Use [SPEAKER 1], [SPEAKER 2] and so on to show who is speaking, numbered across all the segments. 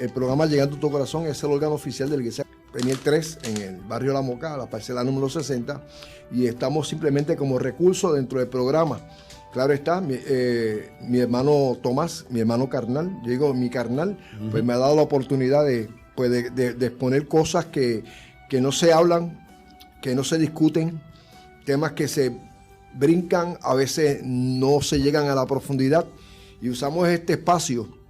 [SPEAKER 1] el programa Llegando a tu Corazón es el órgano oficial de la Iglesia Peniel 3 en el barrio La Moca, la parcela número 60, y estamos simplemente como recurso dentro del programa. Claro está, mi hermano Tomás, mi hermano carnal, yo digo mi carnal, pues me ha dado la oportunidad de exponer cosas que no se hablan, que no se discuten, temas que se brincan, a veces no se llegan a la profundidad, y usamos este espacio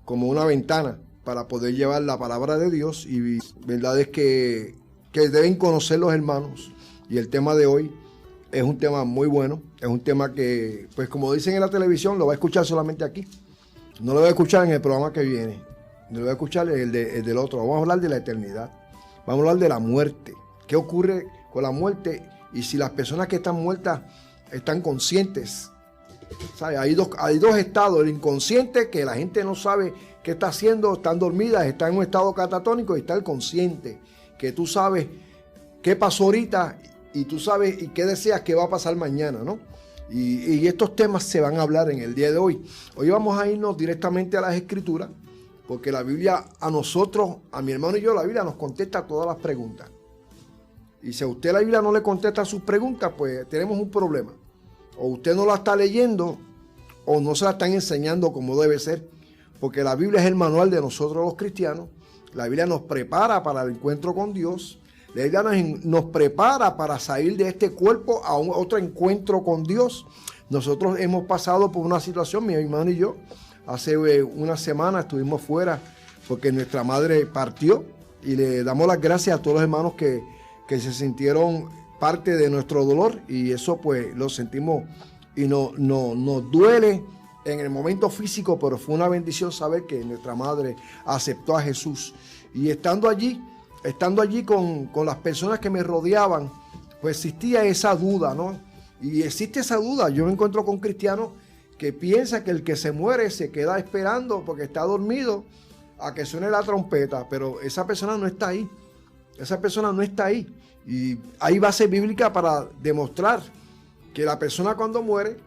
[SPEAKER 1] como una ventana para poder llevar la palabra de Dios, y verdad es que deben conocer los hermanos, y el tema de hoy es un tema muy bueno, es un tema que, pues como dicen en la televisión, lo va a escuchar solamente aquí, no lo va a escuchar en el programa que viene, no lo va a escuchar el del otro. Vamos a hablar de la eternidad, vamos a hablar de la muerte, qué ocurre con la muerte, y si las personas que están muertas están conscientes. ¿Sabe? Hay dos estados, el inconsciente, que la gente no sabe qué está haciendo, están dormidas, está en un estado catatónico, y está el consciente, que tú sabes qué pasó ahorita y tú sabes y qué deseas que va a pasar mañana, ¿no? Y estos temas se van a hablar en el día de hoy. Hoy vamos a irnos directamente a las Escrituras, porque la Biblia a nosotros, a mi hermano y yo, la Biblia nos contesta todas las preguntas. Y si a usted la Biblia no le contesta sus preguntas, pues tenemos un problema. O usted no la está leyendo, o no se la están enseñando como debe ser, porque la Biblia es el manual de nosotros los cristianos. La Biblia nos prepara para el encuentro con Dios. La Biblia nos prepara para salir de este cuerpo a otro encuentro con Dios. Nosotros hemos pasado por una situación, mi hermano y yo, hace una semana estuvimos fuera porque nuestra madre partió, y le damos las gracias a todos los hermanos que se sintieron parte de nuestro dolor, y eso pues lo sentimos y nos duele en el momento físico, pero fue una bendición saber que nuestra madre aceptó a Jesús. Y estando allí con las personas que me rodeaban, pues existía esa duda, ¿no? Y existe esa duda. Yo me encuentro con cristianos que piensan que el que se muere se queda esperando porque está dormido a que suene la trompeta, pero esa persona no está ahí. Esa persona no está ahí. Y hay base bíblica para demostrar que la persona cuando muere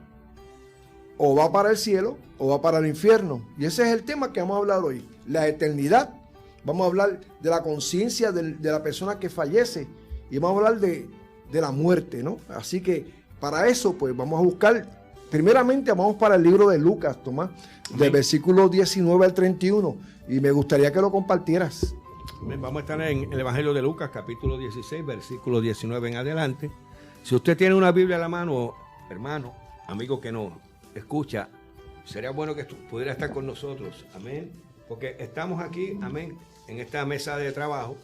[SPEAKER 1] o va para el cielo o va para el infierno. Y ese es el tema que vamos a hablar hoy, la eternidad. Vamos a hablar de la conciencia de la persona que fallece, y vamos a hablar de la muerte, ¿no? Así que para eso pues vamos a buscar, primeramente vamos para el libro de Lucas, Tomás, del versículo 19 al 31, y me gustaría que lo compartieras.
[SPEAKER 2] Vamos a estar en el Evangelio de Lucas, capítulo 16, versículo 19 en adelante. Si usted tiene una Biblia a la mano, hermano, amigo que nos escucha, sería bueno que pudiera estar con nosotros, amén, porque estamos aquí, amén, en esta mesa de trabajo,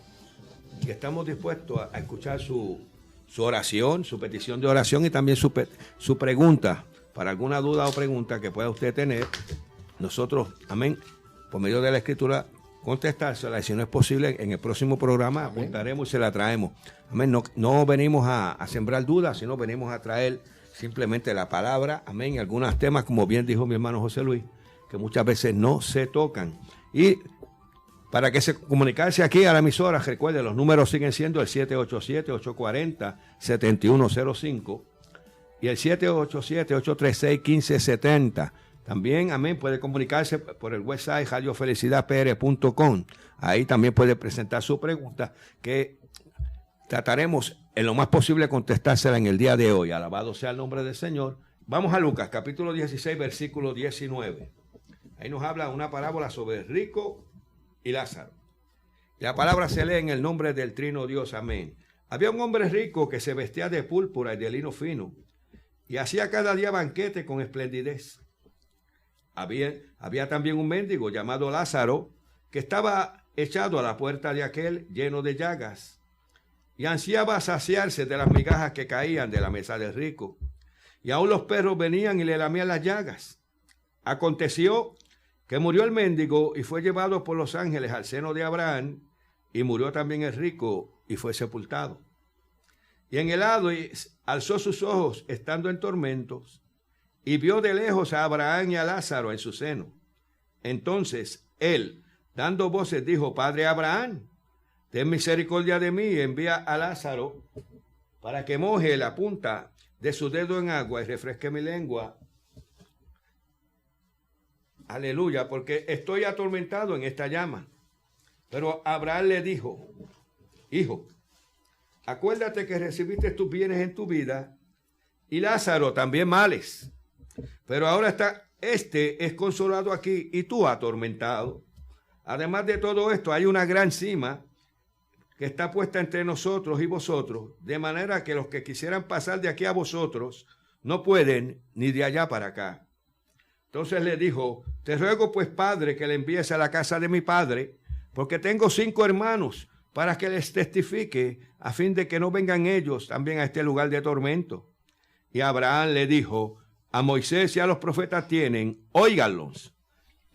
[SPEAKER 2] y estamos dispuestos a escuchar su oración, su petición de oración, y también su pregunta, para alguna duda o pregunta que pueda usted tener. Nosotros, amén, por medio de la Escritura, contestársela, y si no es posible, en el próximo programa apuntaremos y se la traemos. Amén. No venimos a sembrar dudas, sino venimos a traer simplemente la palabra, amén, y algunos temas, como bien dijo mi hermano José Luis, que muchas veces no se tocan. Y para que se comunicarse aquí a la emisora, recuerde, los números siguen siendo el 787-840-7105 y el 787-836-1570. También, amén, puede comunicarse por el website radiofelicidaspr.com. Ahí también puede presentar su pregunta, que trataremos en lo más posible contestársela en el día de hoy. Alabado sea el nombre del Señor. Vamos a Lucas, capítulo 16, versículo 19. Ahí nos habla una parábola sobre el rico y Lázaro. Y la palabra se lee en el nombre del Trino Dios, amén. Había un hombre rico que se vestía de púrpura y de lino fino, y hacía cada día banquete con esplendidez. Había también un mendigo llamado Lázaro, que estaba echado a la puerta de aquel lleno de llagas, y ansiaba saciarse de las migajas que caían de la mesa del rico. Y aún los perros venían y le lamían las llagas. Aconteció que murió el mendigo y fue llevado por los ángeles al seno de Abraham, y murió también el rico y fue sepultado. Y en el Hades alzó sus ojos estando en tormentos, y vio de lejos a Abraham y a Lázaro en su seno. Entonces él, dando voces, dijo: Padre Abraham, ten misericordia de mí y envía a Lázaro para que moje la punta de su dedo en agua y refresque mi lengua, aleluya, porque estoy atormentado en esta llama. Pero Abraham le dijo, hijo, acuérdate que recibiste tus bienes en tu vida y Lázaro también males. Pero ahora este es consolado aquí y tú atormentado. Además de todo esto, hay una gran cima que está puesta entre nosotros y vosotros, de manera que los que quisieran pasar de aquí a vosotros no pueden ni de allá para acá. Entonces le dijo, te ruego pues, padre, que le envíes a la casa de mi padre, porque tengo 5 hermanos, para que les testifique, a fin de que no vengan ellos también a este lugar de tormento. Y Abraham le dijo, a Moisés y a los profetas tienen, óiganlos.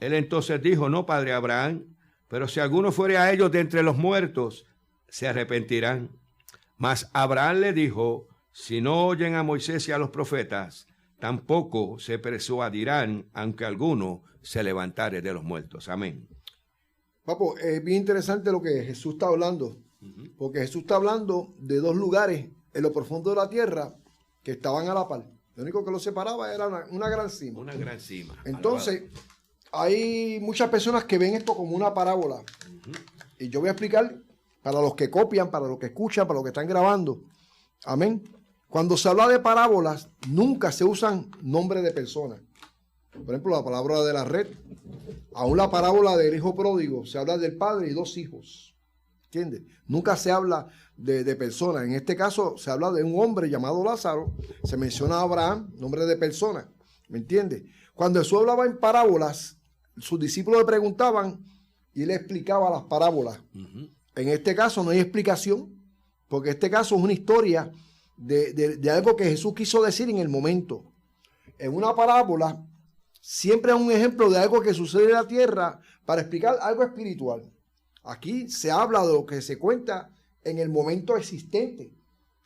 [SPEAKER 2] Él entonces dijo, no, padre Abraham, pero si alguno fuere a ellos de entre los muertos, se arrepentirán. Mas Abraham le dijo, si no oyen a Moisés y a los profetas, tampoco se persuadirán, aunque alguno se levantare de los muertos. Amén.
[SPEAKER 1] Papo, es bien interesante lo que Jesús está hablando, porque Jesús está hablando de 2 lugares en lo profundo de la tierra que estaban a la par. Lo único que los separaba era una gran cima.
[SPEAKER 2] Una gran cima.
[SPEAKER 1] Entonces, hay muchas personas que ven esto como una parábola. Y yo voy a explicar para los que copian, para los que escuchan, para los que están grabando. Amén. Cuando se habla de parábolas, nunca se usan nombres de personas. Por ejemplo, la palabra de la red. Aún la parábola del hijo pródigo, se habla del padre y 2 hijos. ¿Entiendes? Nunca se habla de personas. En este caso se habla de un hombre llamado Lázaro. Se menciona a Abraham, nombre de persona. ¿Me entiendes? Cuando Jesús hablaba en parábolas, sus discípulos le preguntaban y le explicaba las parábolas. En este caso no hay explicación, porque este caso es una historia de algo que Jesús quiso decir en el momento. En una parábola siempre es un ejemplo de algo que sucede en la tierra para explicar algo espiritual. Aquí se habla de lo que se cuenta en el momento existente,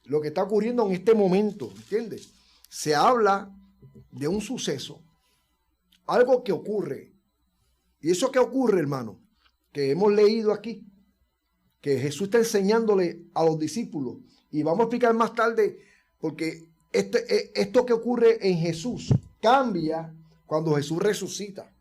[SPEAKER 1] lo que está ocurriendo en este momento, ¿entiendes? Se habla de un suceso, algo que ocurre. Y eso que ocurre, hermano, que hemos leído aquí, que Jesús está enseñándole a los discípulos, y vamos a explicar más tarde, porque esto que ocurre en Jesús cambia cuando Jesús resucita.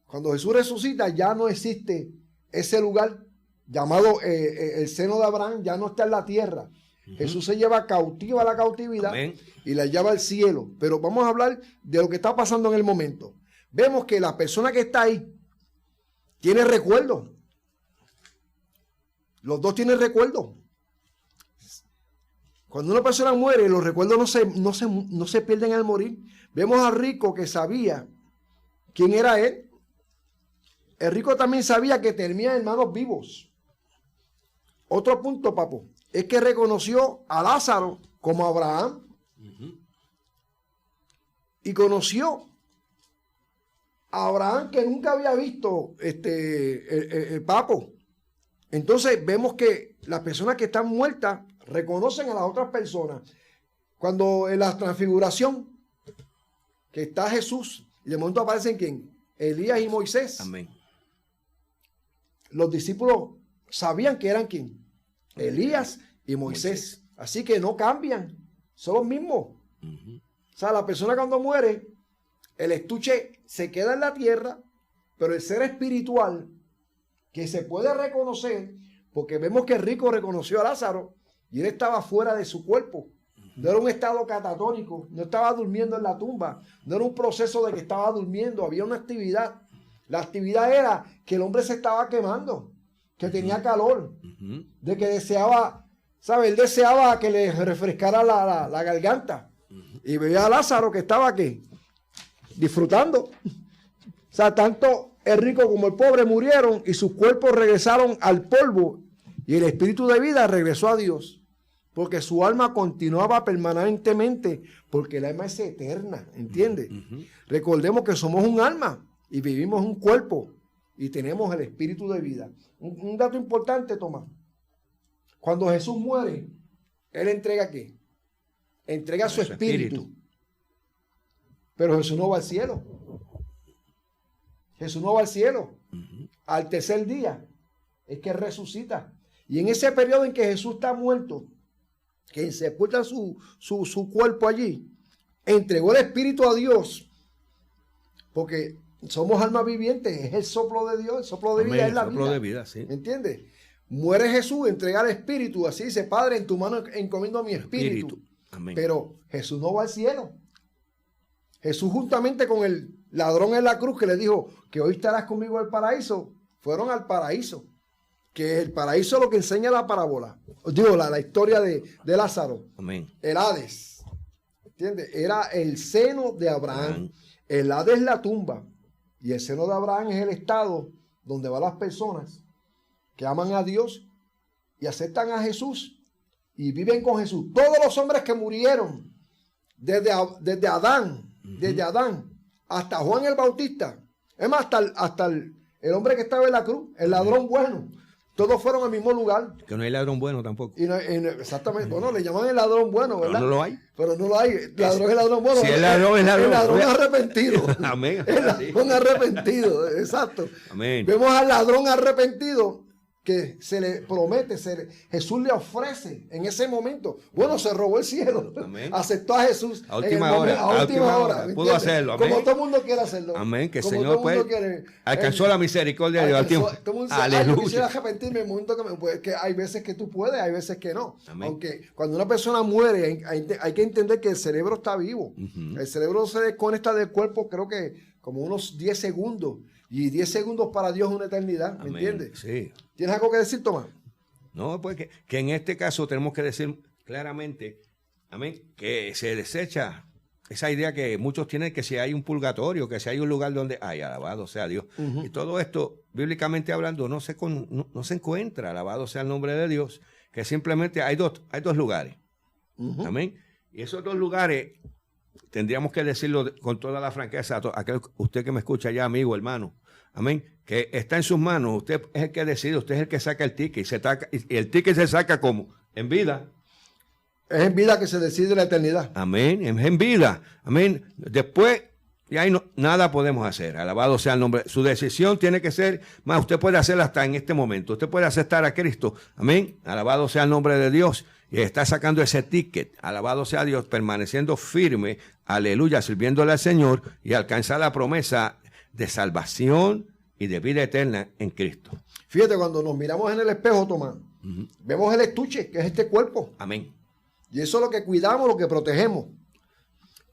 [SPEAKER 1] Cuando Jesús resucita ya no existe ese lugar llamado el seno de Abraham, ya no está en la tierra. Jesús se lleva cautiva a la cautividad. Amén. Y la lleva al cielo. Pero vamos a hablar de lo que está pasando en el momento. Vemos que la persona que está ahí tiene recuerdo. Los 2 tienen recuerdo. Cuando una persona muere, los recuerdos no se pierden al morir. Vemos al rico que sabía quién era él. El rico también sabía que tenía hermanos vivos. Otro punto, papo, es que reconoció a Lázaro como Abraham. Y conoció a Abraham que nunca había visto el papo. Entonces vemos que las personas que están muertas reconocen a las otras personas. Cuando en la transfiguración, que está Jesús, y de momento aparecen ¿quién? Elías y Moisés. Amén. Los discípulos sabían que eran ¿quién? Elías y Moisés. Así que no cambian, son los mismos. O sea, la persona cuando muere, el estuche se queda en la tierra, pero el ser espiritual que se puede reconocer, porque vemos que el rico reconoció a Lázaro y él estaba fuera de su cuerpo. No era un estado catatónico, no estaba durmiendo en la tumba, no era un proceso de que estaba durmiendo, había una actividad. La actividad era que el hombre se estaba quemando, que tenía calor, de que deseaba, ¿sabes? Él deseaba que le refrescara la garganta. Y veía a Lázaro que estaba aquí, disfrutando. O sea, tanto el rico como el pobre murieron y sus cuerpos regresaron al polvo y el espíritu de vida regresó a Dios. Porque su alma continuaba permanentemente, porque el alma es eterna, ¿entiendes? Recordemos que somos un alma y vivimos un cuerpo y tenemos el espíritu de vida. Un dato importante, Tomás. Cuando Jesús muere, Él entrega ¿qué? Entrega su espíritu. Pero Jesús no va al cielo. Jesús no va al cielo. Al tercer día es que resucita. Y en ese periodo en que Jesús está muerto, que sepulta su cuerpo allí, entregó el espíritu a Dios, porque somos almas vivientes, es el soplo de Dios, el soplo de vida es la vida. El soplo de vida, sí. ¿Me entiendes? Muere Jesús, entrega el espíritu, así dice, Padre, en tu mano encomiendo mi espíritu. Amén. Pero Jesús no va al cielo. Jesús juntamente con el ladrón en la cruz que le dijo que hoy estarás conmigo al paraíso, fueron al paraíso. Que el paraíso es lo que enseña la parábola. Digo, la historia de Lázaro. Amén. El Hades. ¿Entiendes? Era el seno de Abraham. Amén. El Hades es la tumba. Y el seno de Abraham es el estado donde van las personas que aman a Dios y aceptan a Jesús y viven con Jesús. Todos los hombres que murieron desde Adán, desde Adán hasta Juan el Bautista, es más, hasta el hombre que estaba en la cruz, el ladrón bueno, todos fueron al mismo lugar.
[SPEAKER 2] Que no hay ladrón bueno tampoco.
[SPEAKER 1] Exactamente, bueno, le llaman el ladrón bueno, ¿verdad?
[SPEAKER 2] Pero no lo hay.
[SPEAKER 1] Pero no lo hay. El ladrón es el ladrón bueno.
[SPEAKER 2] Si el ladrón es ladrón.
[SPEAKER 1] El ladrón arrepentido.
[SPEAKER 2] Amén.
[SPEAKER 1] El ladrón arrepentido, exacto.
[SPEAKER 2] Amén.
[SPEAKER 1] Vemos al ladrón arrepentido que se le promete, Jesús le ofrece en ese momento. Bueno, se robó el cielo. Amén. Aceptó a Jesús
[SPEAKER 2] a última hora. Pudo hacerlo. Amén.
[SPEAKER 1] Como todo el mundo quiere hacerlo.
[SPEAKER 2] Amén. Que el Señor pues, alcanzó la misericordia de Dios al tiempo.
[SPEAKER 1] Aleluya. Yo quisiera arrepentirme en el momento que hay veces que tú puedes, hay veces que no. Amén. Aunque cuando una persona muere, hay que entender que el cerebro está vivo. El cerebro se desconecta del cuerpo, creo que como unos 10 segundos. Y 10 segundos para Dios es una eternidad, ¿me entiendes? Sí. ¿Tienes algo que decir, Tomás?
[SPEAKER 2] No, pues que en este caso tenemos que decir claramente, amén, que se desecha esa idea que muchos tienen que si hay un purgatorio, que si hay un lugar donde hay, alabado sea Dios. Y todo esto, bíblicamente hablando, no se encuentra, alabado sea el nombre de Dios, que simplemente hay dos lugares. Amén. Y esos dos lugares, tendríamos que decirlo con toda la franqueza a usted que me escucha ya, amigo, hermano. Amén. Que está en sus manos. Usted es el que decide, usted es el que saca el ticket. Y el ticket se saca como en vida.
[SPEAKER 1] Es en vida que se decide la eternidad.
[SPEAKER 2] Amén. Es en vida. Amén. Después, y ahí nada podemos hacer. Alabado sea el nombre. Su decisión tiene que ser, más usted puede hacerla hasta en este momento. Usted puede aceptar a Cristo. Amén. Alabado sea el nombre de Dios. Y está sacando ese ticket. Alabado sea Dios, permaneciendo firme. Aleluya, sirviéndole al Señor y alcanzar la promesa de salvación y de vida eterna en Cristo.
[SPEAKER 1] Fíjate, cuando nos miramos en el espejo, Tomás, vemos el estuche, que es este cuerpo.
[SPEAKER 2] Amén.
[SPEAKER 1] Y eso es lo que cuidamos, lo que protegemos.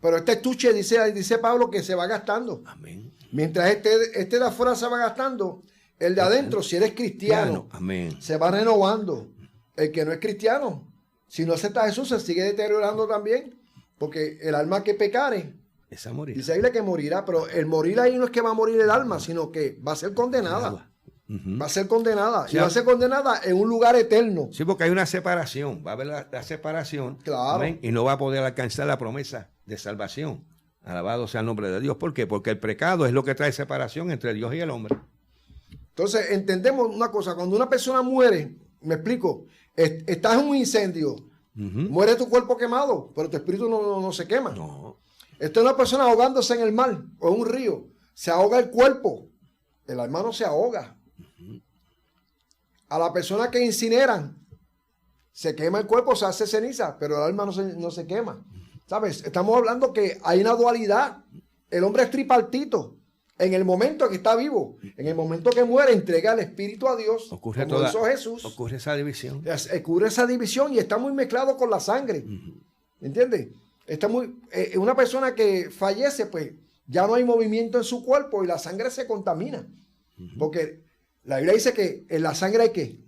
[SPEAKER 1] Pero este estuche, dice Pablo, que se va gastando.
[SPEAKER 2] Amén.
[SPEAKER 1] Mientras este de afuera se va gastando, el de adentro, si eres cristiano,
[SPEAKER 2] amén,
[SPEAKER 1] se va renovando. El que no es cristiano, si no acepta a Jesús, se sigue deteriorando también. Porque el alma que pecare,
[SPEAKER 2] esa morirá.
[SPEAKER 1] Dice ahí que morirá, pero el morir ahí no es que va a morir el alma, sino que va a ser condenada. Va a ser condenada. Y va a ser condenada en un lugar eterno.
[SPEAKER 2] Sí, porque hay una separación. Va a haber la separación.
[SPEAKER 1] Claro.
[SPEAKER 2] Amén, y no va a poder alcanzar la promesa de salvación. Alabado sea el nombre de Dios. ¿Por qué? Porque el pecado es lo que trae separación entre Dios y el hombre.
[SPEAKER 1] Entonces, entendemos una cosa. Cuando una persona muere, me explico, estás en un incendio, muere tu cuerpo quemado, pero tu espíritu no se quema.
[SPEAKER 2] No.
[SPEAKER 1] Esta es una persona ahogándose en el mar o en un río. Se ahoga el cuerpo. El alma no se ahoga. A la persona que incineran, se quema el cuerpo, se hace ceniza, pero el alma no se quema. ¿Sabes? Estamos hablando que hay una dualidad. El hombre es tripartito. En el momento que está vivo, en el momento que muere, entrega el espíritu a Dios.
[SPEAKER 2] Ocurre
[SPEAKER 1] Jesús.
[SPEAKER 2] Ocurre esa división.
[SPEAKER 1] Ocurre esa división y está muy mezclado con la sangre. ¿Entiendes? Una persona que fallece, pues ya no hay movimiento en su cuerpo y la sangre se contamina. Porque la Biblia dice que en la sangre hay ¿qué?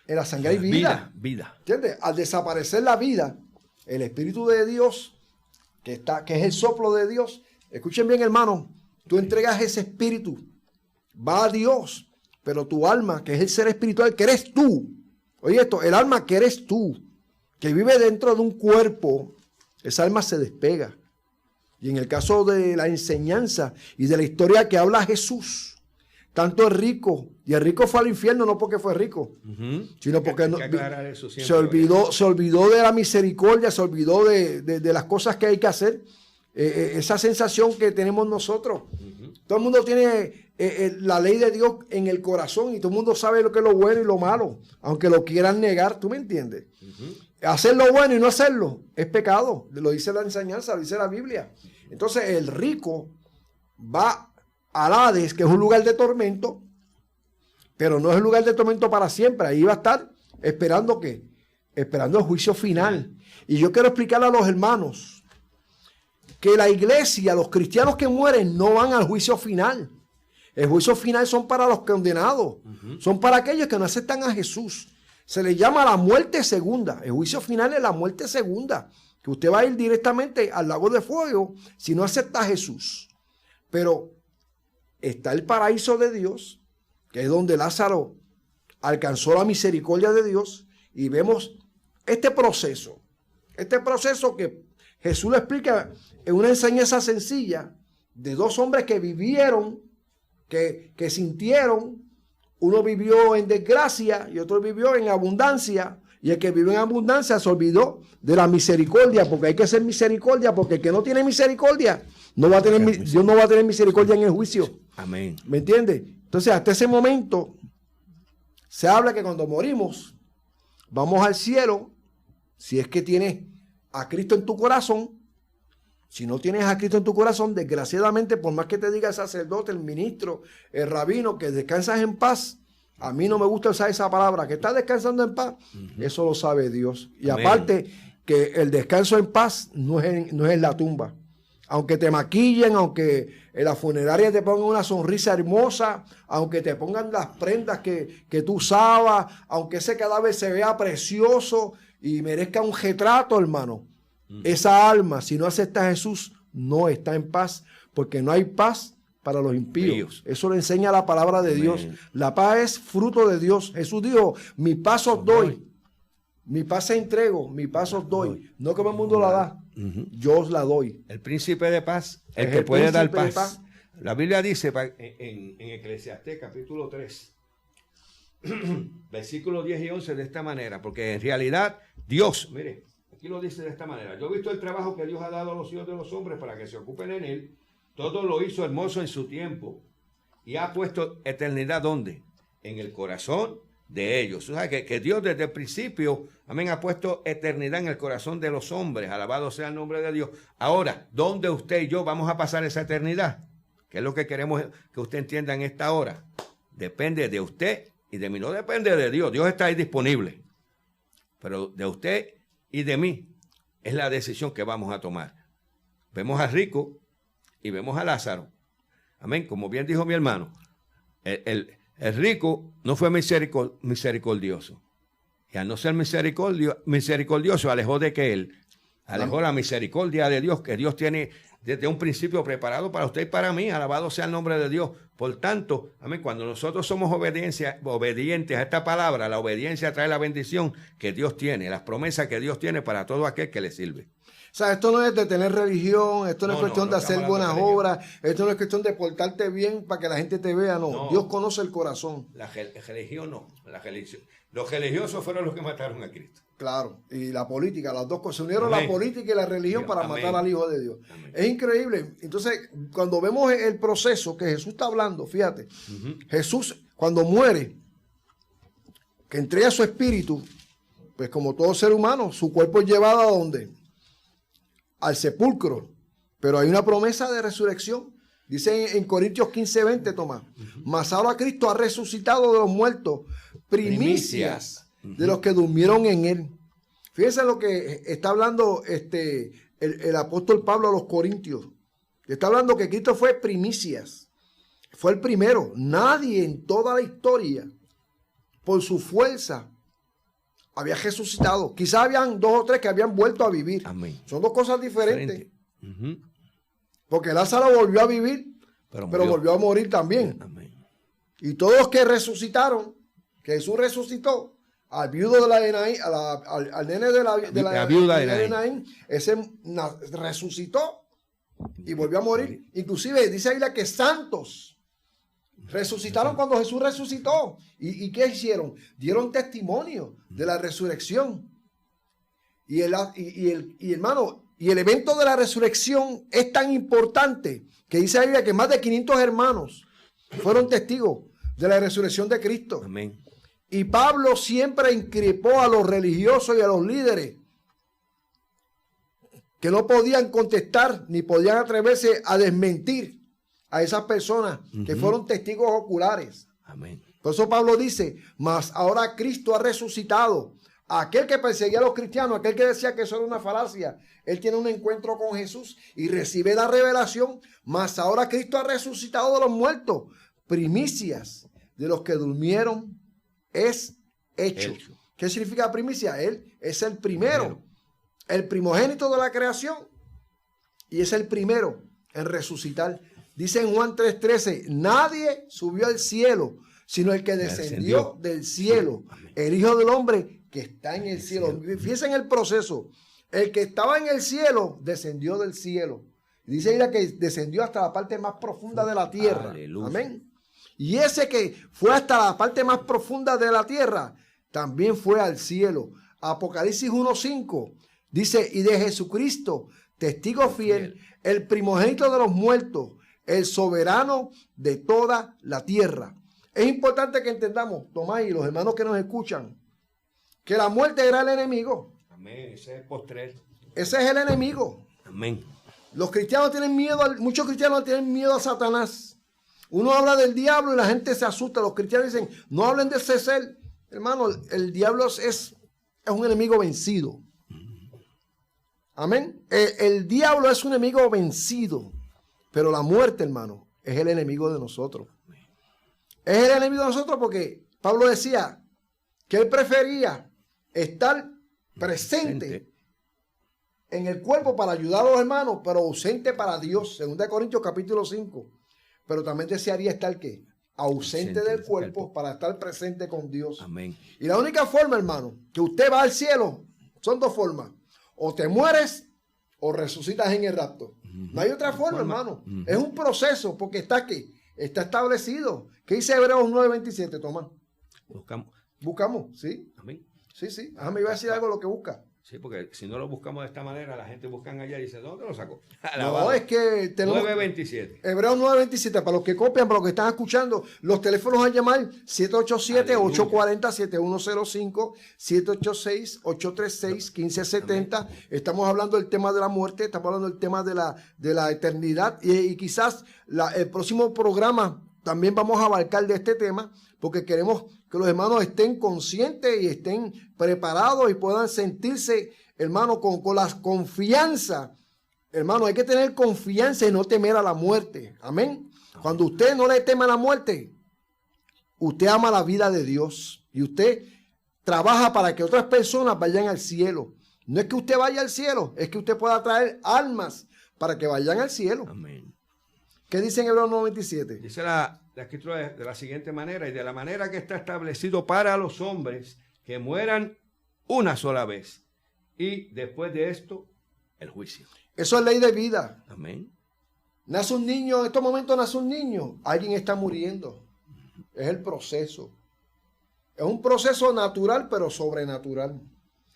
[SPEAKER 1] En la sangre hay vida.
[SPEAKER 2] Vida.
[SPEAKER 1] ¿Entiendes? Al desaparecer la vida, el Espíritu de Dios, que es el soplo de Dios, escuchen bien, hermano, tú entregas ese espíritu, va a Dios, pero tu alma, que es el ser espiritual, que eres tú, oye esto, el alma que eres tú, que vive dentro de un cuerpo, esa alma se despega. Y en el caso de la enseñanza y de la historia que habla Jesús, tanto el rico, y el rico fue al infierno no porque fue rico, sino porque se olvidó de la misericordia, se olvidó de las cosas que hay que hacer. Esa sensación que tenemos nosotros. Todo el mundo tiene la ley de Dios en el corazón y todo el mundo sabe lo que es lo bueno y lo malo, aunque lo quieran negar, ¿tú me entiendes? Hacer lo bueno y no hacerlo es pecado, lo dice la enseñanza, lo dice la Biblia. Entonces el rico va al Hades, que es un lugar de tormento, pero no es el lugar de tormento para siempre. Ahí va a estar esperando ¿qué? Esperando el juicio final. Y yo quiero explicarle a los hermanos que la iglesia, los cristianos que mueren, no van al juicio final. El juicio final son para los condenados, son para aquellos que no aceptan a Jesús. Se les llama la muerte segunda. El juicio final es la muerte segunda, que usted va a ir directamente al lago de fuego si no acepta a Jesús. Pero está el paraíso de Dios, que es donde Lázaro alcanzó la misericordia de Dios, y vemos este proceso que Jesús le explica en una enseñanza sencilla de dos hombres que vivieron, que sintieron. Uno vivió en desgracia y otro vivió en abundancia, y el que vivió en abundancia se olvidó de la misericordia, porque hay que ser misericordia, porque el que no tiene misericordia no va a tener, Dios no va a tener misericordia en el juicio.
[SPEAKER 2] Amén.
[SPEAKER 1] ¿Me entiende? Entonces, hasta ese momento se habla que cuando morimos vamos al cielo, si es que tienes a Cristo en tu corazón. Si no tienes a Cristo en tu corazón, desgraciadamente, por más que te diga el sacerdote, el ministro, el rabino, que descansas en paz, a mí no me gusta usar esa palabra, que estás descansando en paz, eso lo sabe Dios. Y amén. Aparte, que el descanso en paz no es en la tumba. Aunque te maquillen, aunque en la funeraria te pongan una sonrisa hermosa, aunque te pongan las prendas que tú usabas, aunque ese cadáver se vea precioso y merezca un retrato, hermano, esa alma, si no acepta a Jesús, no está en paz, porque no hay paz para los impíos. Eso le enseña la palabra de Dios. La paz es fruto de Dios. Jesús dijo, mi paz os doy, mi paz se entrego, mi paz os doy. No como el mundo la da, yo os la doy.
[SPEAKER 2] El príncipe de paz, el que puede dar paz. La Biblia dice en Eclesiastés capítulo 3, versículos 10 y 11 de esta manera, porque en realidad Dios, mire, aquí lo dice de esta manera: yo he visto el trabajo que Dios ha dado a los hijos de los hombres para que se ocupen en él. Todo lo hizo hermoso en su tiempo y ha puesto eternidad, ¿dónde? En el corazón de ellos. O sea, que Dios desde el principio, amén, ha puesto eternidad en el corazón de los hombres. Alabado sea el nombre de Dios. Ahora, ¿dónde usted y yo vamos a pasar esa eternidad? ¿Qué es lo que queremos que usted entienda en esta hora? Depende de usted y de mí. No depende de Dios. Dios está ahí disponible. Pero de usted y de mí es la decisión que vamos a tomar. Vemos al rico y vemos a Lázaro. Amén. Como bien dijo mi hermano, el rico no fue misericordioso. Y al no ser misericordioso, alejó de que él, alejó la misericordia de Dios, que Dios tiene desde un principio preparado para usted y para mí. Alabado sea el nombre de Dios. Por tanto, amén, cuando nosotros somos obedientes a esta palabra, la obediencia trae la bendición que Dios tiene, las promesas que Dios tiene para todo aquel que le sirve.
[SPEAKER 1] O sea, esto no es de tener religión, esto no es cuestión de hacer buenas obras, esto no es cuestión de portarte bien para que la gente te vea, no. Dios conoce el corazón.
[SPEAKER 2] La religión no, los religiosos fueron los que mataron a Cristo.
[SPEAKER 1] Claro, y la política, las dos cosas, se unieron la política y la religión para matar al Hijo de Dios. Amén. Es increíble. Entonces, cuando vemos el proceso que Jesús está hablando, fíjate, Jesús cuando muere, que entrega su espíritu, pues como todo ser humano, su cuerpo es llevado ¿a dónde? Al sepulcro, pero hay una promesa de resurrección. Dice en Corintios 15:20, Tomás, mas ahora Cristo ha resucitado de los muertos, primicias de los que durmieron en él. Fíjense lo que está hablando el apóstol Pablo a los Corintios. Está hablando que Cristo fue primicias, fue el primero. Nadie en toda la historia, por su fuerza, había resucitado. Quizás habían 2 o 3 que habían vuelto a vivir. Amén. Son dos cosas diferentes. Porque Lázaro volvió a vivir, pero volvió a morir también. Amén. Y todos los que resucitaron, que Jesús resucitó, al viudo de la de Naín, al nene de la viuda de Naín, ese resucitó y volvió a morir. Inclusive dice ahí que santos resucitaron cuando Jesús resucitó. ¿Y qué hicieron? Dieron testimonio de la resurrección. Y hermano, y el evento de la resurrección es tan importante que dice ahí que más de 500 hermanos fueron testigos de la resurrección de Cristo.
[SPEAKER 2] Amén.
[SPEAKER 1] Y Pablo siempre increpó a los religiosos y a los líderes que no podían contestar ni podían atreverse a desmentir a esas personas que fueron testigos oculares.
[SPEAKER 2] Amén.
[SPEAKER 1] Por eso Pablo dice, mas ahora Cristo ha resucitado. Aquel que perseguía a los cristianos, aquel que decía que eso era una falacia, él tiene un encuentro con Jesús y recibe la revelación, mas ahora Cristo ha resucitado de los muertos. Primicias de los que durmieron es hecho. ¿Qué significa primicia? Él es el primero, el primogénito de la creación y es el primero en resucitar. Dice en Juan 3:13, nadie subió al cielo, sino el que descendió del cielo, el Hijo del Hombre que está en el cielo. Fíjense en el proceso. El que estaba en el cielo, descendió del cielo. Dice ella que descendió hasta la parte más profunda de la tierra. Aleluya. Amén. Y ese que fue hasta la parte más profunda de la tierra, también fue al cielo. Apocalipsis 1:5 dice, y de Jesucristo, testigo fiel, el primogénito de los muertos, el soberano de toda la tierra. Es importante que entendamos, Tomás y los hermanos que nos escuchan, que la muerte era el enemigo.
[SPEAKER 2] Amén. Ese es el postrer.
[SPEAKER 1] Ese es el enemigo.
[SPEAKER 2] Amén.
[SPEAKER 1] Los cristianos tienen miedo, muchos cristianos tienen miedo a Satanás. Uno habla del diablo y la gente se asusta. Los cristianos dicen, no hablen de ese ser. Hermano, el diablo es un enemigo vencido. Amén. El diablo es un enemigo vencido. Pero la muerte, hermano, es el enemigo de nosotros. Es el enemigo de nosotros porque Pablo decía que él prefería estar presente en el cuerpo para ayudar a los hermanos, pero ausente para Dios. 2 Corintios capítulo 5. Pero también desearía estar ¿qué? Ausente del cuerpo para estar presente con Dios.
[SPEAKER 2] Amén.
[SPEAKER 1] Y la única forma, hermano, que usted va al cielo, son dos formas. O te mueres o resucitas en el rapto. No hay otra forma, hermano. Es un proceso porque está aquí. Está establecido. ¿Qué dice Hebreos 9:27, Tomás? Buscamos, ¿sí?
[SPEAKER 2] Amén.
[SPEAKER 1] Sí. Me iba a decir algo lo que busca.
[SPEAKER 2] Sí, porque si no lo buscamos de esta manera, la gente busca allá y dice, ¿dónde lo sacó?
[SPEAKER 1] No, es que tenemos
[SPEAKER 2] 9:27.
[SPEAKER 1] Hebreos 9:27, para los que copian, para los que están escuchando, los teléfonos a llamar 787-840-7105, 786-836-1570. Estamos hablando del tema de la muerte, estamos hablando del tema de la eternidad y quizás el próximo programa también vamos a abarcar de este tema porque queremos que los hermanos estén conscientes y estén preparados y puedan sentirse, hermano, con la confianza. Hermano, hay que tener confianza y no temer a la muerte. Amén. Cuando usted no le teme a la muerte, usted ama la vida de Dios y usted trabaja para que otras personas vayan al cielo. No es que usted vaya al cielo, es que usted pueda traer almas para que vayan al cielo.
[SPEAKER 2] Amén.
[SPEAKER 1] ¿Qué dice en Hebreos 9:27?
[SPEAKER 2] Dice la escritura de la siguiente manera, y de la manera que está establecido para los hombres que mueran una sola vez, y después de esto, el juicio.
[SPEAKER 1] Eso es ley de vida.
[SPEAKER 2] Amén.
[SPEAKER 1] Nace un niño, en estos momentos nace un niño, alguien está muriendo. Es el proceso. Es un proceso natural, pero sobrenatural.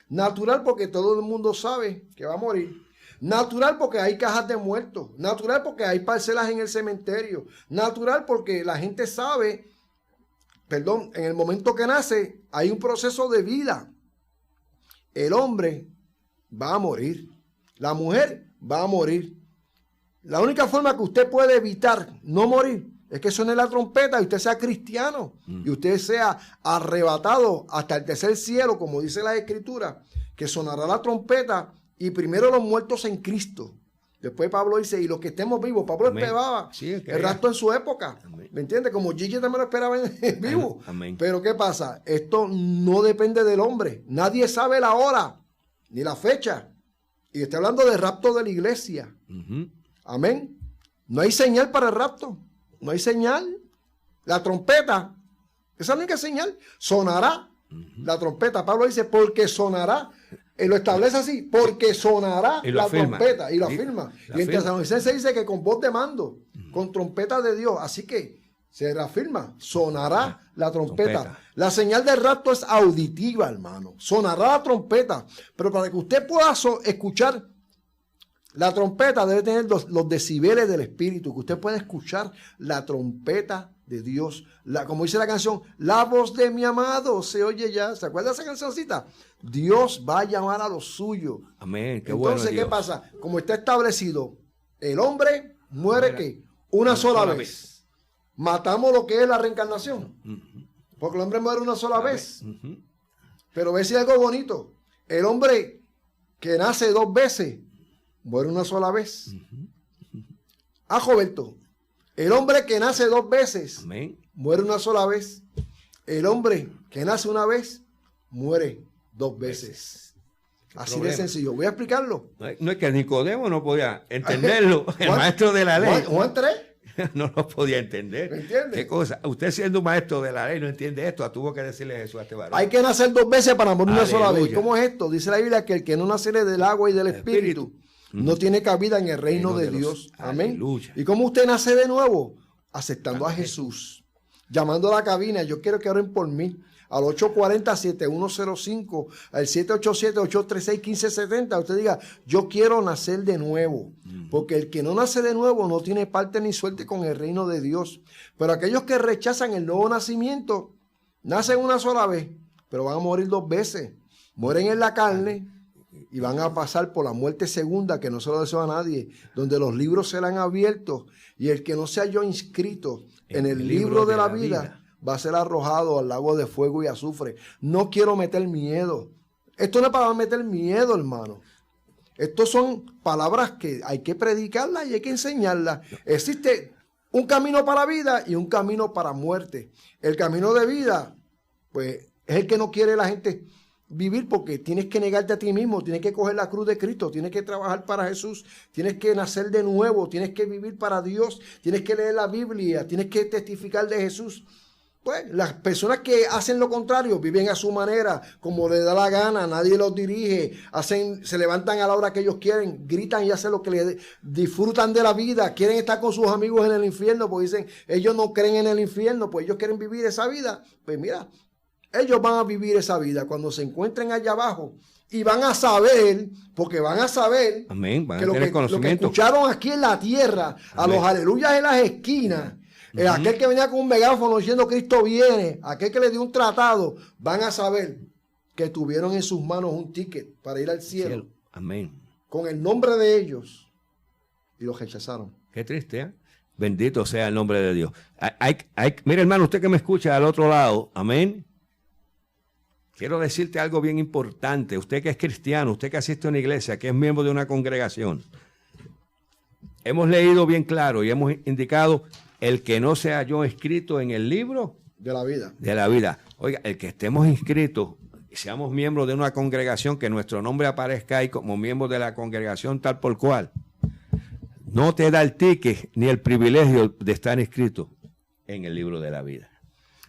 [SPEAKER 1] Natural porque todo el mundo sabe que va a morir. Natural porque hay cajas de muertos. Natural porque hay parcelas en el cementerio. Natural porque la gente sabe, en el momento que nace hay un proceso de vida. El hombre va a morir. La mujer va a morir. La única forma que usted puede evitar no morir es que suene la trompeta y usted sea cristiano. Y usted sea arrebatado hasta el tercer cielo, como dice la Escritura, que sonará la trompeta. Y primero los muertos en Cristo. Después Pablo dice, y los que estemos vivos. Pablo esperaba el rapto en su época. Amén. ¿Me entiendes? Como Gigi también lo esperaba en vivo. Amén. Pero ¿qué pasa? Esto no depende del hombre. Nadie sabe la hora ni la fecha. Y estoy hablando del rapto de la iglesia. Amén. No hay señal para el rapto. No hay señal. La trompeta, esa es la única señal. Sonará la trompeta. Pablo dice, porque sonará. Él lo establece así, porque sonará la trompeta y lo afirma. Y en Tesalonicenses dice que con voz de mando, con trompeta de Dios. Así que se reafirma, sonará la trompeta. La señal del rapto es auditiva, hermano. Sonará la trompeta. Pero para que usted pueda escuchar la trompeta, debe tener los decibeles del Espíritu, que usted pueda escuchar la trompeta de Dios. Como dice la canción, la voz de mi amado se oye ya. ¿Se acuerda de esa cancioncita? Dios va a llamar a los suyos.
[SPEAKER 2] Amén. Qué
[SPEAKER 1] Entonces,
[SPEAKER 2] bueno,
[SPEAKER 1] ¿qué pasa? Como está establecido, el hombre muere ¿qué? una sola vez. Matamos lo que es la reencarnación. Porque el hombre muere una sola vez. Pero ve si algo bonito. El hombre que nace 2 veces, muere una sola vez. Roberto, el hombre que nace 2 veces, amén, muere una sola vez. El hombre que nace una vez, muere 2 veces. Así de sencillo. Voy a explicarlo.
[SPEAKER 2] No es que Nicodemo no podía entenderlo. El maestro de la ley.
[SPEAKER 1] Juan 3.
[SPEAKER 2] No lo podía entender.
[SPEAKER 1] ¿Me entiende?
[SPEAKER 2] ¿Qué cosa? Usted siendo un maestro de la ley no entiende esto. Tuvo que decirle a Jesús a este varón.
[SPEAKER 1] Hay que nacer 2 veces para morir una sola vez. ¿Cómo es esto? Dice la Biblia que el que no naciere del agua y del Espíritu no tiene cabida en el reino de Dios. Amén. Aleluya. ¿Y cómo usted nace de nuevo? Aceptando a Jesús. Llamando a la cabina. Yo quiero que oren por mí. Al 840-7105, al 787-836-1570. Usted diga, yo quiero nacer de nuevo. Porque el que no nace de nuevo no tiene parte ni suerte con el reino de Dios. Pero aquellos que rechazan el nuevo nacimiento, nacen una sola vez, pero van a morir 2 veces. Mueren en la carne y van a pasar por la muerte segunda, que no se lo deseo a nadie, donde los libros serán abiertos y el que no se halló inscrito en el libro de la vida va a ser arrojado al lago de fuego y azufre. No quiero meter miedo. Esto no es para meter miedo, hermano. Estos son palabras que hay que predicarlas y hay que enseñarlas. Existe un camino para vida y un camino para muerte. El camino de vida, pues, es el que no quiere la gente vivir, porque tienes que negarte a ti mismo, tienes que coger la cruz de Cristo, tienes que trabajar para Jesús, tienes que nacer de nuevo, tienes que vivir para Dios, tienes que leer la Biblia, tienes que testificar de Jesús. Pues las personas que hacen lo contrario viven a su manera, como les da la gana, nadie los dirige, se levantan a la hora que ellos quieren, gritan y hacen lo que les disfrutan de la vida, quieren estar con sus amigos en el infierno, porque dicen, ellos no creen en el infierno, pues ellos quieren vivir esa vida. Pues mira, ellos van a vivir esa vida cuando se encuentren allá abajo y van a saber, porque van a saber,
[SPEAKER 2] amén, van
[SPEAKER 1] que,
[SPEAKER 2] a
[SPEAKER 1] lo,
[SPEAKER 2] tener
[SPEAKER 1] que lo que escucharon aquí en la tierra, a los aleluyas en las esquinas, aquel que venía con un megáfono diciendo Cristo viene, aquel que le dio un tratado, van a saber que tuvieron en sus manos un ticket para ir al cielo.
[SPEAKER 2] Amén.
[SPEAKER 1] Con el nombre de ellos y los rechazaron.
[SPEAKER 2] Qué triste, ¿eh? Bendito sea el nombre de Dios. Mire, hermano, usted que me escucha al otro lado, amén. Quiero decirte algo bien importante. Usted que es cristiano, usted que asiste a una iglesia, que es miembro de una congregación. Hemos leído bien claro y hemos indicado el que no se halló inscrito en el libro
[SPEAKER 1] de la vida.
[SPEAKER 2] De la vida. Oiga, el que estemos inscritos y seamos miembros de una congregación, que nuestro nombre aparezca ahí como miembros de la congregación tal por cual, no te da el ticket ni el privilegio de estar inscrito en el libro de la vida.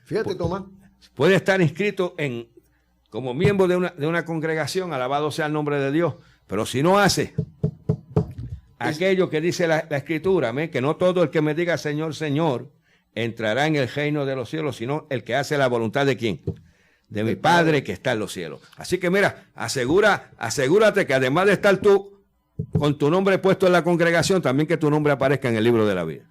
[SPEAKER 1] Fíjate, Tomás.
[SPEAKER 2] Puede estar inscrito como miembro de una congregación, alabado sea el nombre de Dios, pero si no hace aquello que dice la Escritura, amén, que no todo el que me diga Señor, Señor, entrará en el reino de los cielos, sino el que hace la voluntad de ¿quién? De mi Padre que está en los cielos. Así que mira, asegúrate que además de estar tú con tu nombre puesto en la congregación, también que tu nombre aparezca en el libro de la vida.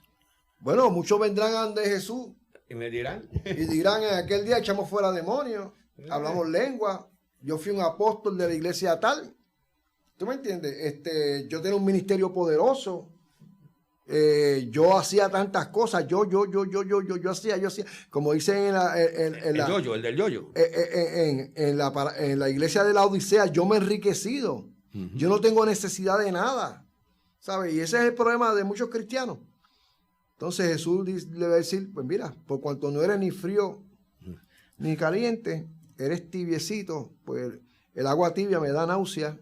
[SPEAKER 1] Bueno, muchos vendrán ante Jesús
[SPEAKER 2] y me dirán,
[SPEAKER 1] en aquel día echamos fuera demonios, hablamos lengua, yo fui un apóstol de la iglesia tal. ¿Tú me entiendes? Yo tenía un ministerio poderoso. Yo hacía tantas cosas. Yo hacía. Como dicen el del yoyo. En la iglesia de la Odisea, yo me he enriquecido. Yo no tengo necesidad de nada. ¿Sabes? Y ese es el problema de muchos cristianos. Entonces Jesús le va a decir, pues mira, por cuanto no eres ni frío ni caliente, eres tibiecito, pues el agua tibia me da náusea.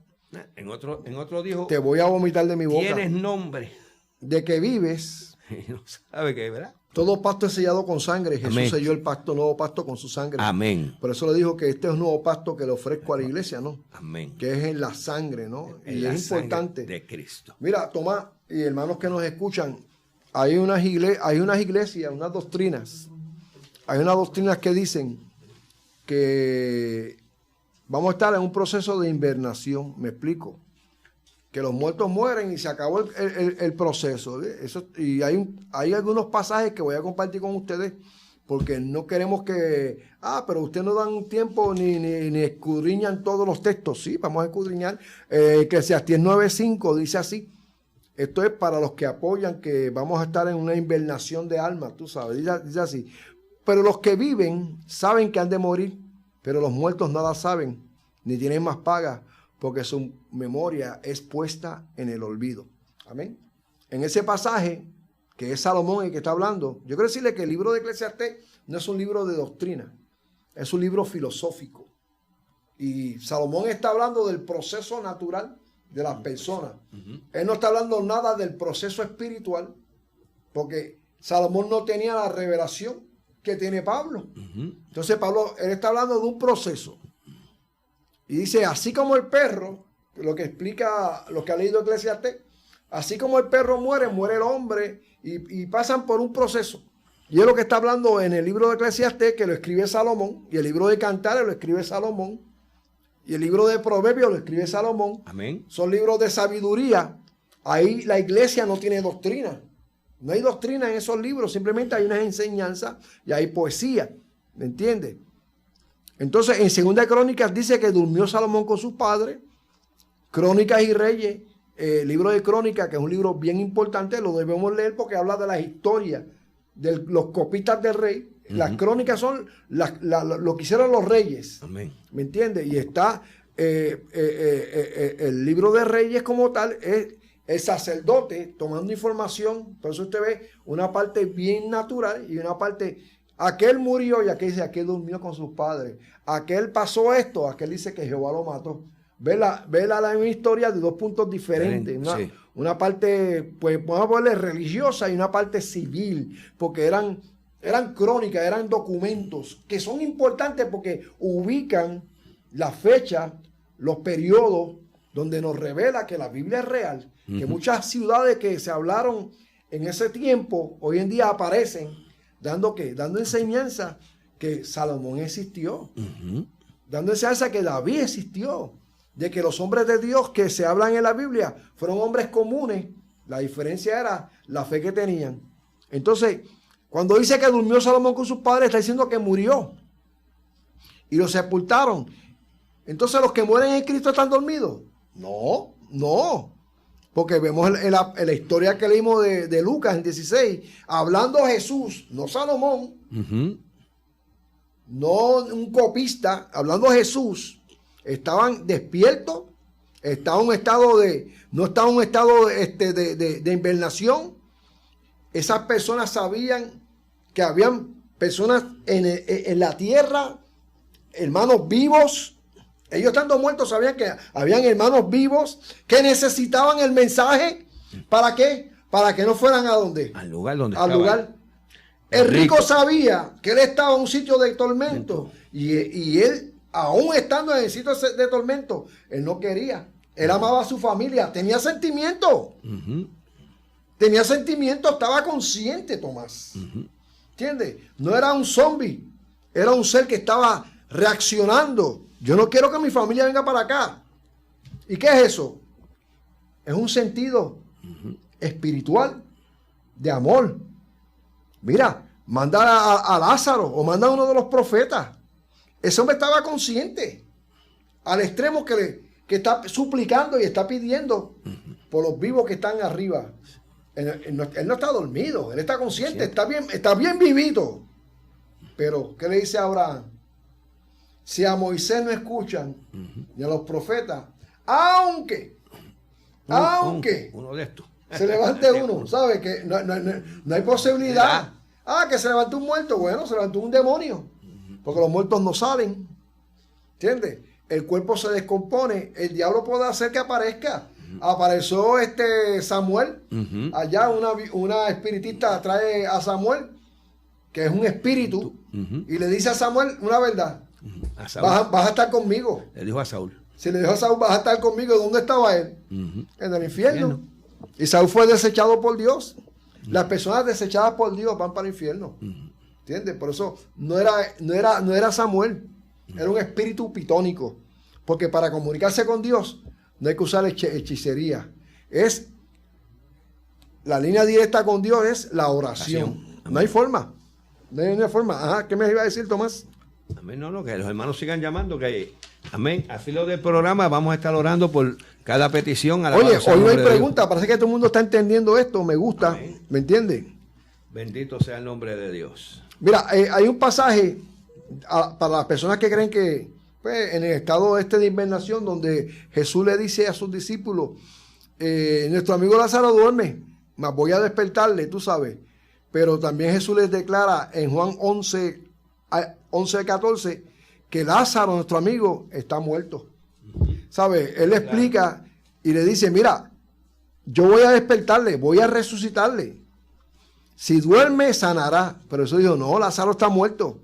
[SPEAKER 2] En otro dijo,
[SPEAKER 1] te voy a vomitar de mi boca.
[SPEAKER 2] Tienes nombre
[SPEAKER 1] de que vives.
[SPEAKER 2] No sabe qué, ¿verdad?
[SPEAKER 1] Todo pacto es sellado con sangre. Jesús
[SPEAKER 2] Amén.
[SPEAKER 1] selló el nuevo pacto con su sangre.
[SPEAKER 2] Amén.
[SPEAKER 1] Por eso le dijo que este es un nuevo pacto que le ofrezco a la iglesia, ¿no?
[SPEAKER 2] Amén.
[SPEAKER 1] Que es en la sangre, ¿no? Y es importante.
[SPEAKER 2] De Cristo.
[SPEAKER 1] Mira, Tomás y hermanos que nos escuchan, hay unas iglesias, unas doctrinas. Hay unas doctrinas que dicen que vamos a estar en un proceso de invernación. Me explico. Que los muertos mueren y se acabó el proceso. Eso, y hay algunos pasajes que voy a compartir con ustedes porque no queremos que, pero ustedes no dan tiempo ni escudriñan todos los textos. Sí, vamos a escudriñar. Eclesiastés 9:5 dice así: Esto es para los que apoyan que vamos a estar en una invernación de almas, tú sabes, dice así. Pero los que viven saben que han de morir, pero los muertos nada saben, ni tienen más paga, porque su memoria es puesta en el olvido. Amén. En ese pasaje, que es Salomón el que está hablando, yo quiero decirle que el libro de Eclesiastés no es un libro de doctrina, es un libro filosófico. Y Salomón está hablando del proceso natural de las personas. Él no está hablando nada del proceso espiritual, porque Salomón no tenía la revelación que tiene Pablo. Entonces Pablo, él está hablando de un proceso. Y dice, así como el perro, lo que explica lo que ha leído Eclesiastés, así como el perro muere, muere el hombre, y pasan por un proceso. Y es lo que está hablando en el libro de Eclesiastés, que lo escribe Salomón, y el libro de Cantares lo escribe Salomón, y el libro de Proverbios lo escribe Salomón.
[SPEAKER 2] Amén.
[SPEAKER 1] Son libros de sabiduría. Ahí la iglesia no tiene doctrina. No hay doctrina en esos libros, simplemente hay unas enseñanzas y hay poesía. ¿Me entiendes? Entonces, en Segunda de Crónicas dice que durmió Salomón con sus padres. Crónicas y Reyes, libro de Crónicas, que es un libro bien importante, lo debemos leer porque habla de las historias de los copistas del rey. Las crónicas son lo que hicieron los reyes.
[SPEAKER 2] Amén.
[SPEAKER 1] ¿Me entiendes? Y está el libro de Reyes como tal, es el sacerdote tomando información. Por eso usted ve una parte bien natural y una parte, aquel murió y aquel dice, aquel durmió con sus padres. Aquel pasó esto, aquel dice que Jehová lo mató. Ve la misma historia de dos puntos diferentes. Una parte, pues vamos a ponerle religiosa y una parte civil, porque eran crónicas, eran documentos que son importantes porque ubican la fecha, los periodos donde nos revela que la Biblia es real, que muchas ciudades que se hablaron en ese tiempo, hoy en día aparecen, dando enseñanza que Salomón existió, dando enseñanza que David existió, de que los hombres de Dios que se hablan en la Biblia fueron hombres comunes, la diferencia era la fe que tenían. Entonces, cuando dice que durmió Salomón con sus padres, está diciendo que murió y lo sepultaron. Entonces, ¿los que mueren en Cristo están dormidos? No. Porque vemos en la historia que leímos de Lucas en 16, hablando Jesús, no Salomón, no un copista, hablando Jesús, estaban despiertos, no estaba en un estado de invernación. Esas personas sabían que habían personas en la tierra, hermanos vivos. Ellos estando muertos sabían que habían hermanos vivos que necesitaban el mensaje. ¿Para qué? Para que no fueran ¿a dónde?
[SPEAKER 2] Al lugar donde
[SPEAKER 1] al
[SPEAKER 2] estaba.
[SPEAKER 1] lugar. El rico sabía que él estaba en un sitio de tormento. Y él, aún estando en el sitio de tormento, él no quería. Él amaba a su familia. Tenía sentimiento. Tenía sentimiento. Estaba consciente, Tomás. ¿Entiendes? No era un zombie. Era un ser que estaba reaccionando. Yo no quiero que mi familia venga para acá. ¿Y qué es eso? Es un sentido espiritual de amor. Mira, manda a Lázaro o manda a uno de los profetas. Ese hombre estaba consciente al extremo que está suplicando y está pidiendo por los vivos que están arriba. Él no está dormido, él está consciente, está bien vivito. Pero, ¿qué le dice a Abraham? Si a Moisés no escuchan, ni a los profetas, aunque
[SPEAKER 2] uno de estos
[SPEAKER 1] se levante uno, ¿sabe? Que no hay posibilidad. Que se levantó un muerto. Bueno, se levantó un demonio, porque los muertos no salen. ¿Entiendes? El cuerpo se descompone, el diablo puede hacer que aparezca. Apareció Samuel, allá una espiritista trae a Samuel, que es un espíritu, y le dice a Samuel una verdad. Vas a estar conmigo.
[SPEAKER 2] Le dijo a Saúl.
[SPEAKER 1] Si le dijo a Saúl, vas a estar conmigo. ¿Dónde estaba él? En el infierno. Y Saúl fue desechado por Dios. Las personas desechadas por Dios van para el infierno. ¿Entiendes? Por eso no era Samuel. Era un espíritu pitónico. Porque para comunicarse con Dios no hay que usar hechicería. La línea directa con Dios es la oración. No hay forma. No hay forma. ¿Qué me iba a decir, Tomás?
[SPEAKER 2] Amén, no, que los hermanos sigan llamando, que amén. A filo del programa vamos a estar orando por cada petición.
[SPEAKER 1] Oye, hoy no hay pregunta, parece que todo el mundo está entendiendo esto, me gusta,
[SPEAKER 2] Amén.
[SPEAKER 1] ¿me entienden?
[SPEAKER 2] Bendito sea el nombre de Dios.
[SPEAKER 1] Mira, hay un pasaje para las personas que creen que pues, en el estado de invernación, donde Jesús le dice a sus discípulos, nuestro amigo Lázaro duerme, mas voy a despertarle, tú sabes. Pero también Jesús les declara en Juan 11:14 que Lázaro, nuestro amigo, está muerto. ¿Sabes? Él le explica y le dice, mira, yo voy a despertarle, voy a resucitarle. Si duerme, sanará. Pero eso dijo, no, Lázaro está muerto.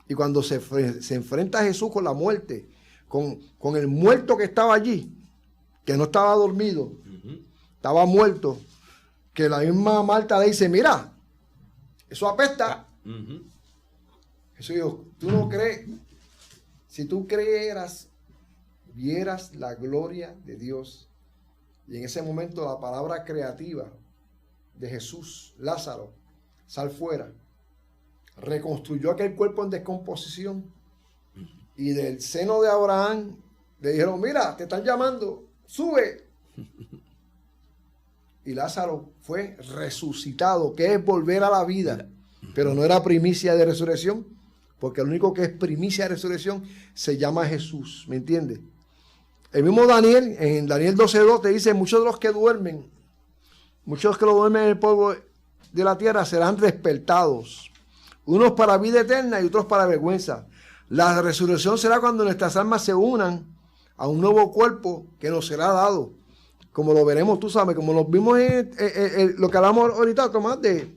[SPEAKER 1] Y cuando se enfrenta a Jesús con la muerte, con el muerto que estaba allí, que no estaba dormido, estaba muerto, que la misma Marta le dice, mira, eso apesta. Jesús dijo, tú no crees. Si tú creyeras, vieras la gloria de Dios. Y en ese momento la palabra creativa de Jesús, Lázaro, sal fuera, reconstruyó aquel cuerpo en descomposición. Y del seno de Abraham le dijeron, mira, te están llamando, sube. Y Lázaro fue resucitado, que es volver a la vida. Pero no era primicia de resurrección, porque el único que es primicia de resurrección se llama Jesús, ¿me entiendes? El mismo Daniel, en Daniel 12:2 te dice, muchos de los que duermen, muchos que lo duermen en el polvo de la tierra serán despertados, unos para vida eterna y otros para vergüenza. La resurrección será cuando nuestras almas se unan a un nuevo cuerpo que nos será dado, como lo veremos, tú sabes, como lo vimos en lo que hablamos ahorita, Tomás, de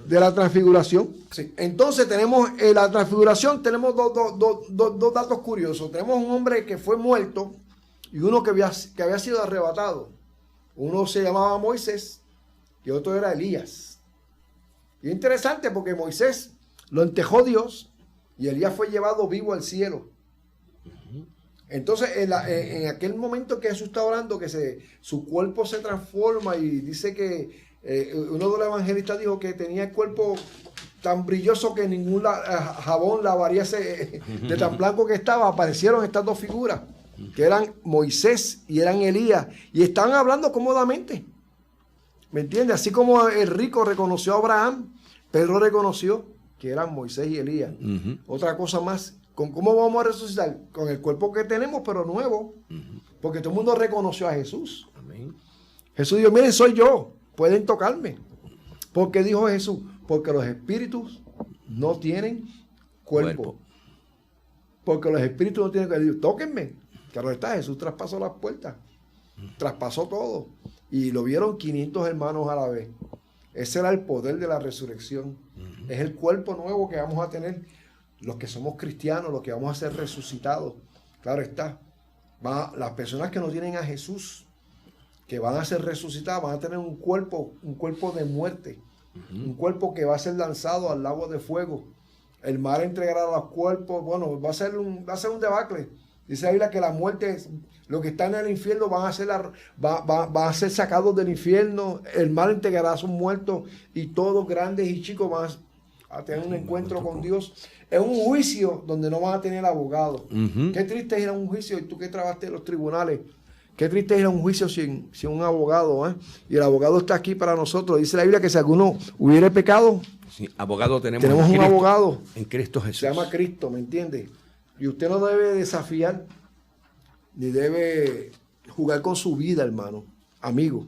[SPEAKER 1] la transfiguración. Sí. Entonces tenemos en la transfiguración, tenemos dos datos curiosos. Tenemos un hombre que fue muerto y uno que había sido arrebatado. Uno se llamaba Moisés y otro era Elías. Y es interesante porque Moisés lo entejó Dios y Elías fue llevado vivo al cielo. Entonces, en aquel momento que Jesús está orando, que su cuerpo se transforma y dice que uno de los evangelistas dijo que tenía el cuerpo tan brilloso que ningún jabón lavaría de tan blanco que estaba. Aparecieron estas dos figuras, que eran Moisés y eran Elías, y estaban hablando cómodamente. ¿Me entiendes? Así como el rico reconoció a Abraham, Pedro reconoció que eran Moisés y Elías. Otra cosa más, ¿cómo vamos a resucitar? Con el cuerpo que tenemos, pero nuevo. Porque todo el mundo reconoció a Jesús. Amén. Jesús dijo, miren, soy yo, pueden tocarme. ¿Por qué dijo Jesús? Porque los espíritus no tienen cuerpo. Porque los espíritus no tienen cuerpo. Tóquenme. Claro está, Jesús traspasó las puertas. Traspasó todo. Y lo vieron 500 hermanos a la vez. Ese era el poder de la resurrección. Es el cuerpo nuevo que vamos a tener los que somos cristianos, los que vamos a ser resucitados. Claro está. Las personas que no tienen a Jesús, que van a ser resucitadas, van a tener un cuerpo de muerte. Un cuerpo que va a ser lanzado al lago de fuego. El mar entregará los cuerpos. Bueno, va a ser un debacle. Dice la Biblia que la muerte, los que están en el infierno van a ser sacados del infierno. El mar entregará a sus muertos y todos, grandes y chicos, van a tener un encuentro con Dios. Es un juicio donde no van a tener abogado. Qué triste es ir a un juicio, y tú que trabajaste en los tribunales, qué triste es ir a un juicio sin un abogado, ¿eh? Y el abogado está aquí para nosotros. Dice la Biblia que si alguno hubiere pecado,
[SPEAKER 2] sí, abogado tenemos
[SPEAKER 1] un Cristo, abogado
[SPEAKER 2] en Cristo Jesús.
[SPEAKER 1] Se llama Cristo, ¿me entiende? Y usted no debe desafiar ni debe jugar con su vida, hermano, amigo.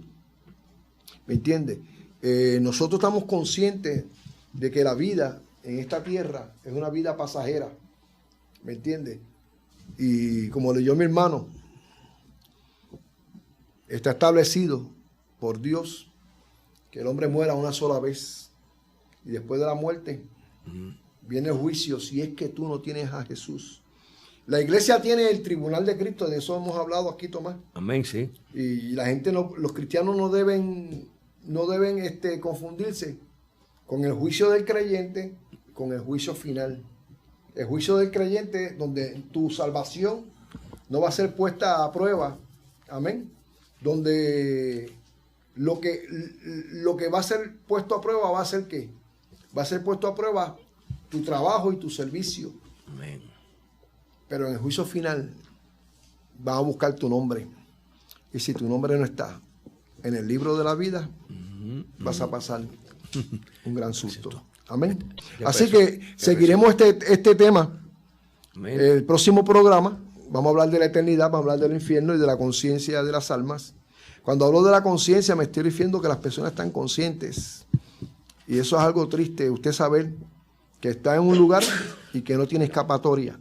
[SPEAKER 1] ¿Me entiende? Nosotros estamos conscientes de que la vida en esta tierra es una vida pasajera. ¿Me entiende? Y como leyó mi hermano, está establecido por Dios que el hombre muera una sola vez. Y después de la muerte viene el juicio si es que tú no tienes a Jesús. La iglesia tiene el tribunal de Cristo, de eso hemos hablado aquí, Tomás.
[SPEAKER 2] Amén, sí.
[SPEAKER 1] Y la gente, los cristianos no deben confundirse con el juicio del creyente, con el juicio final. El juicio del creyente, donde tu salvación no va a ser puesta a prueba. Amén. Donde lo que va a ser puesto a prueba va a ser ¿qué? Va a ser puesto a prueba tu trabajo y tu servicio.
[SPEAKER 2] Amén.
[SPEAKER 1] Pero en el juicio final van a buscar tu nombre. Y si tu nombre no está en el libro de la vida, vas a pasar un gran susto. Amén. Así que seguiremos este tema.
[SPEAKER 2] Amén.
[SPEAKER 1] El próximo programa vamos a hablar de la eternidad, vamos a hablar del infierno y de la conciencia de las almas. Cuando hablo de la conciencia me estoy refiriendo que las personas están conscientes. Y eso es algo triste, usted saber que está en un lugar y que no tiene escapatoria.